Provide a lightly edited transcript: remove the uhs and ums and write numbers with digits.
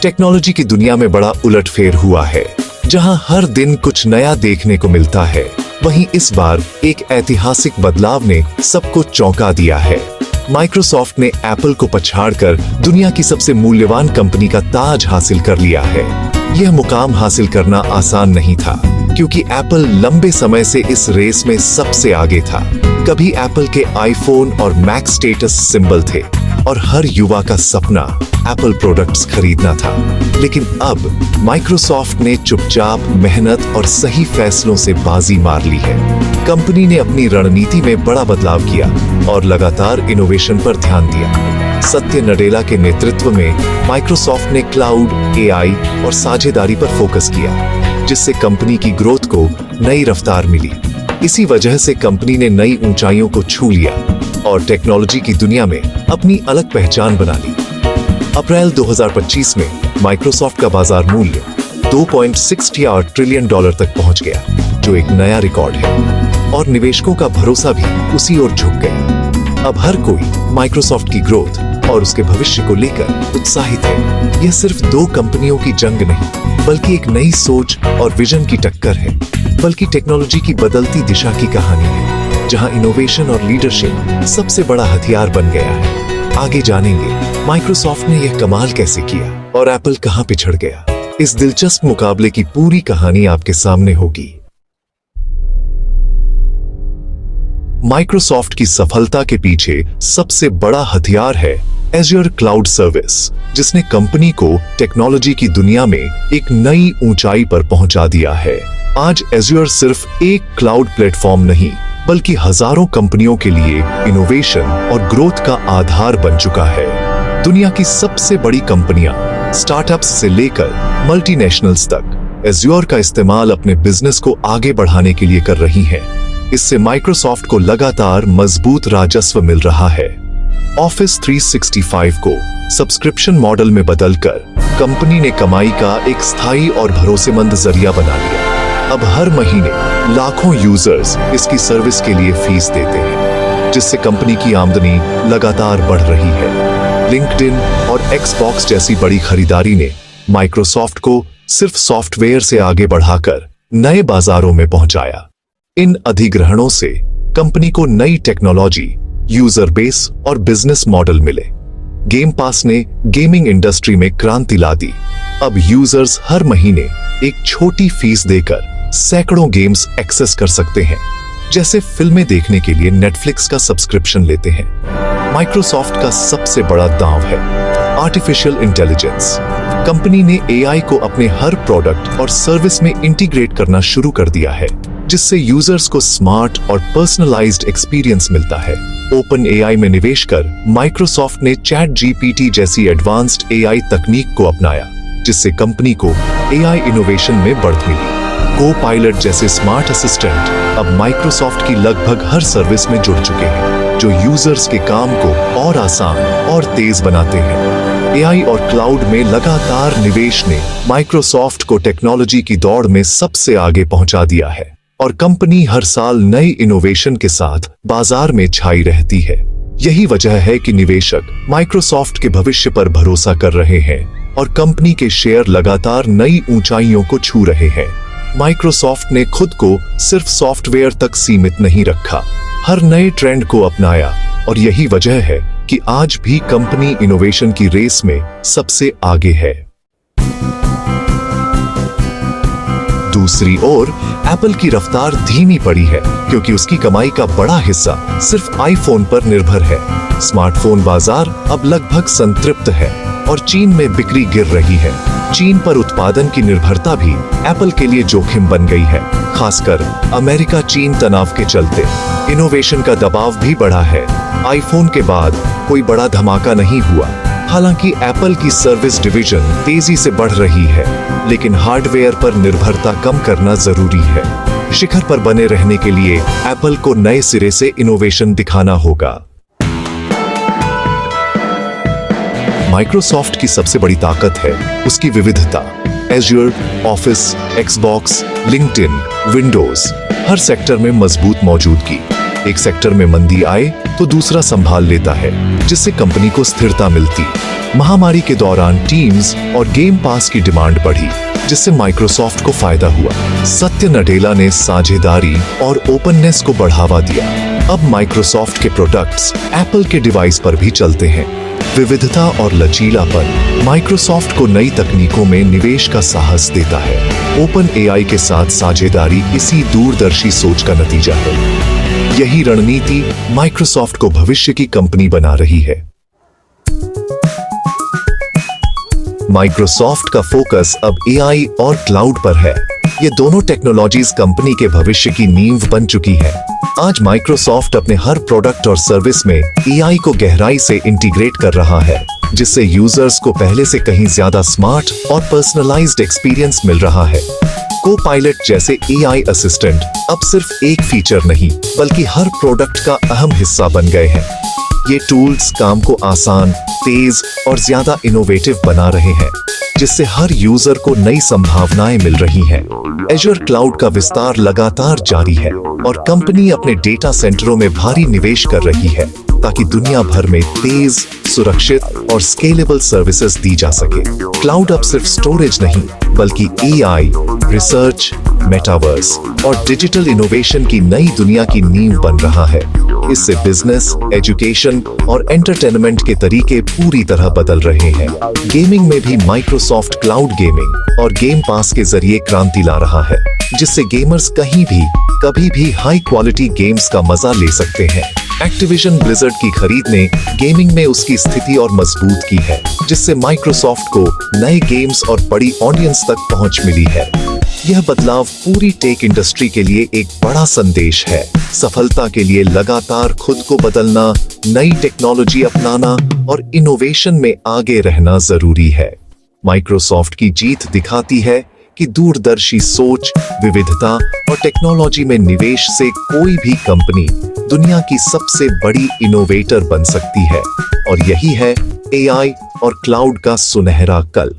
Technology की दुनिया में बड़ा उलटफेर हुआ है। जहां हर दिन कुछ नया देखने को मिलता है, वहीं इस बार एक ऐतिहासिक बदलाव ने सबको चौंका दिया है। माइक्रोसॉफ्ट ने एप्पल को पछाड़कर दुनिया की सबसे मूल्यवान कंपनी का ताज हासिल कर लिया है। यह मुकाम हासिल करना आसान नहीं था, क्योंकि एप्पल लंबे समय से इस रेस में सबसे आगे था। कभी एप्पल के आईफोन और मैक स्टेटस सिंबल थे और हर युवा का सपना एप्पल प्रोडक्ट्स खरीदना था। लेकिन अब माइक्रोसॉफ्ट ने चुपचाप मेहनत और सही फैसलों से बाजी मार ली है। कंपनी ने अपनी रणनीति में बड़ा बदलाव किया और लगातार इनोवेशन पर ध्यान दिया। सत्य नडेला के नेतृत्व में माइक्रोसॉफ्ट ने क्लाउड, एआई और साझेदारी पर फोकस किया, जिससे कंपनी की ग्रोथ को नई रफ्तार मिली। इसी वजह से कंपनी ने नई ऊंचाइयों को छू लिया और टेक्नोलॉजी की दुनिया में अपनी अलग पहचान बना ली। अप्रैल 2025 में माइक्रोसॉफ्ट का बाजार मूल्य $2.68 ट्रिलियन तक पहुंच गया, जो एक नया रिकॉर्ड है, और निवेशकों का भरोसा भी उसी ओर झुक गया। अब हर कोई माइक्रोसॉफ्ट की ग्रोथ और उसके भविष्य को लेकर उत्साहित है। यह सिर्फ दो कंपनियों की जंग नहीं, बल्कि एक नई सोच और विजन की टक्कर है, बल्कि टेक्नोलॉजी की बदलती दिशा की कहानी है, जहां इनोवेशन और लीडरशिप सबसे बड़ा हथियार बन गया है। आगे जानेंगे माइक्रोसॉफ्ट ने यह कमाल कैसे किया और एप्पल कहां पिछड़ गया। इस दिलचस्प मुकाबले की पूरी कहानी आपके सामने होगी। माइक्रोसॉफ्ट की सफलता के पीछे सबसे बड़ा हथियार है एज़्योर क्लाउड सर्विस, जिसने कंपनी को टेक्नोलॉजी की दुनिया में एक नई ऊंचाई पर पहुंचा दिया है। आज एज़्योर सिर्फ एक क्लाउड प्लेटफॉर्म नहीं, बल्कि हजारों कंपनियों के लिए इनोवेशन और ग्रोथ का आधार बन चुका है। दुनिया की सबसे बड़ी कंपनियां, स्टार्टअप्स से लेकर मल्टीनेशनल्स तक एज़्योर का इस्तेमाल अपने बिजनेस को आगे बढ़ाने के लिए कर रही हैं। इससे माइक्रोसॉफ्ट को लगातार मजबूत राजस्व मिल रहा है। ऑफिस 365 को सब्सक्रिप्शन मॉडल में बदलकर कंपनी ने कमाई का एक स्थायी और भरोसेमंद जरिया बना लिया। अब हर महीने लाखों यूजर्स इसकी सर्विस के लिए फीस देते हैं, जिससे कंपनी की आमदनी लगातार बढ़ रही है। लिंक्डइन और एक्सबॉक्स जैसी बड़ी खरीदारी ने माइक्रोसॉफ्ट को सिर्फ सॉफ्टवेयर से आगे बढ़ाकर नए बाजारों में पहुंचाया। इन अधिग्रहणों से कंपनी को नई टेक्नोलॉजी, यूजर बेस और बिजनेस मॉडल मिले। गेम पास ने गेमिंग इंडस्ट्री में क्रांति ला दी। अब यूजर्स हर महीने एक छोटी फीस देकर सैकड़ों गेम्स एक्सेस कर सकते हैं, जैसे फिल्में देखने के लिए नेटफ्लिक्स का सब्सक्रिप्शन लेते हैं। माइक्रोसॉफ्ट का सबसे बड़ा दांव है आर्टिफिशियल इंटेलिजेंस। कंपनी ने एआई को अपने हर प्रोडक्ट और सर्विस में इंटीग्रेट करना शुरू कर दिया है, जिससे यूजर्स को स्मार्ट और पर्सनलाइज्ड एक्सपीरियंस मिलता है। ओपन एआई में निवेश कर माइक्रोसॉफ्ट ने चैट जीपीटी जैसी एडवांस्ड एआई तकनीक को अपनाया, जिससे कंपनी को एआई इनोवेशन में बढ़त मिली। को पायलट जैसे स्मार्ट असिस्टेंट अब माइक्रोसॉफ्ट की लगभग हर सर्विस में जुड़ चुके हैं, जो यूजर्स के काम को और आसान और तेज बनाते हैं। एआई और क्लाउड में लगातार निवेश ने माइक्रोसॉफ्ट को टेक्नोलॉजी की दौड़ में सबसे आगे पहुंचा दिया है, और कंपनी हर साल नई इनोवेशन के साथ बाजार में छाई रहती है। यही वजह है कि निवेशक माइक्रोसॉफ्ट के भविष्य पर भरोसा कर रहे हैं और कंपनी के शेयर लगातार नई ऊंचाइयों को छू रहे हैं। माइक्रोसॉफ्ट ने खुद को सिर्फ सॉफ्टवेयर तक सीमित नहीं रखा, हर नए ट्रेंड को अपनाया, और यही वजह है कि आज भी कंपनी इनोवेशन की रेस में सबसे आगे है। दूसरी ओर एप्पल की रफ्तार धीमी पड़ी है, क्योंकि उसकी कमाई का बड़ा हिस्सा सिर्फ आईफोन पर निर्भर है। स्मार्टफोन बाजार अब लगभग संतृप्त है और चीन में बिक्री गिर रही है। चीन पर उत्पादन की निर्भरता भी एप्पल के लिए जोखिम बन गई है, खासकर अमेरिका चीन तनाव के चलते। इनोवेशन का दबाव भी बढ़ा है। आईफोन के बाद कोई बड़ा धमाका नहीं हुआ। हालांकि एप्पल की सर्विस डिवीजन तेजी से बढ़ रही है, लेकिन हार्डवेयर पर निर्भरता कम करना जरूरी है। शिखर पर बने रहने के लिए एप्पल को नए सिरे से इनोवेशन दिखाना होगा। माइक्रोसॉफ्ट की सबसे बड़ी ताकत है उसकी विविधता। Azure, Office, Xbox, LinkedIn, Windows, हर सेक्टर में मजबूत मौजूदगी। एक सेक्टर में मंदी आए तो दूसरा संभाल लेता है, जिससे कंपनी को स्थिरता मिलती। महामारी के दौरान टीम्स और गेम पास की डिमांड बढ़ी, जिससे माइक्रोसॉफ्ट को फायदा हुआ। सत्य नडेला ने साझेदारी और ओपननेस को बढ़ावा दिया। अब माइक्रोसॉफ्ट के प्रोडक्ट्स एप्पल के डिवाइस पर भी चलते हैं। विविधता और लचीलापन माइक्रोसॉफ्ट को नई तकनीकों में निवेश का साहस देता है। ओपन एआई के साथ साझेदारी इसी दूरदर्शी सोच का नतीजा है। यही रणनीति माइक्रोसॉफ्ट को भविष्य की कंपनी बना रही है। माइक्रोसॉफ्ट का फोकस अब एआई और क्लाउड पर है। ये दोनों टेक्नोलॉजीज कंपनी के भविष्य की नींव बन चुकी है। आज माइक्रोसॉफ्ट अपने हर प्रोडक्ट और सर्विस में एआई को गहराई से इंटीग्रेट कर रहा है, जिससे यूजर्स को पहले से कहीं ज्यादा स्मार्ट और पर्सनलाइज्ड एक्सपीरियंस मिल रहा है। को-पायलट जैसे एआई असिस्टेंट अब सिर्फ एक फीचर नहीं, बल्कि हर प्रोडक्ट का अहम हिस्सा बन गए हैं। ये टूल्स काम को आसान, तेज और ज्यादा इनोवेटिव बना रहे हैं, जिससे हर यूजर को नई संभावनाएं मिल रही हैं। एज़्योर क्लाउड का विस्तार लगातार जारी है और कंपनी अपने डेटा सेंटरों में भारी निवेश कर रही है, ताकि दुनिया भर में तेज, सुरक्षित और स्केलेबल सर्विसेज दी जा सके। क्लाउड अब सिर्फ स्टोरेज नहीं, बल्कि एआई, रिसर्च, मेटावर्स और डिजिटल इनोवेशन की नई दुनिया की नींव बन रहा है। इससे बिजनेस, एजुकेशन और एंटरटेनमेंट के तरीके पूरी तरह बदल रहे हैं। गेमिंग में भी माइक्रोसॉफ्ट क्लाउड गेमिंग और गेम पास के जरिए क्रांति ला रहा है, जिससे गेमर्स कहीं भी, कभी भी हाई क्वालिटी गेम्स का मजा ले सकते हैं। एक्टिविजन ब्लिज़र्ड की खरीद ने गेमिंग में उसकी स्थिति और मजबूत की है, जिससे माइक्रोसॉफ्ट को नए गेम्स और बड़ी ऑडियंस तक पहुंच मिली है। यह बदलाव पूरी टेक इंडस्ट्री के लिए एक बड़ा संदेश है। सफलता के लिए लगातार खुद को बदलना, नई टेक्नोलॉजी अपनाना और इनोवेशन में आगे रहना जरूरी है। माइक्रोसॉफ्ट की जीत दिखाती है कि दूरदर्शी सोच, विविधता और टेक्नोलॉजी में निवेश से कोई भी कंपनी दुनिया की सबसे बड़ी इनोवेटर बन सकती है। और यही है एआई और क्लाउड का सुनहरा कल।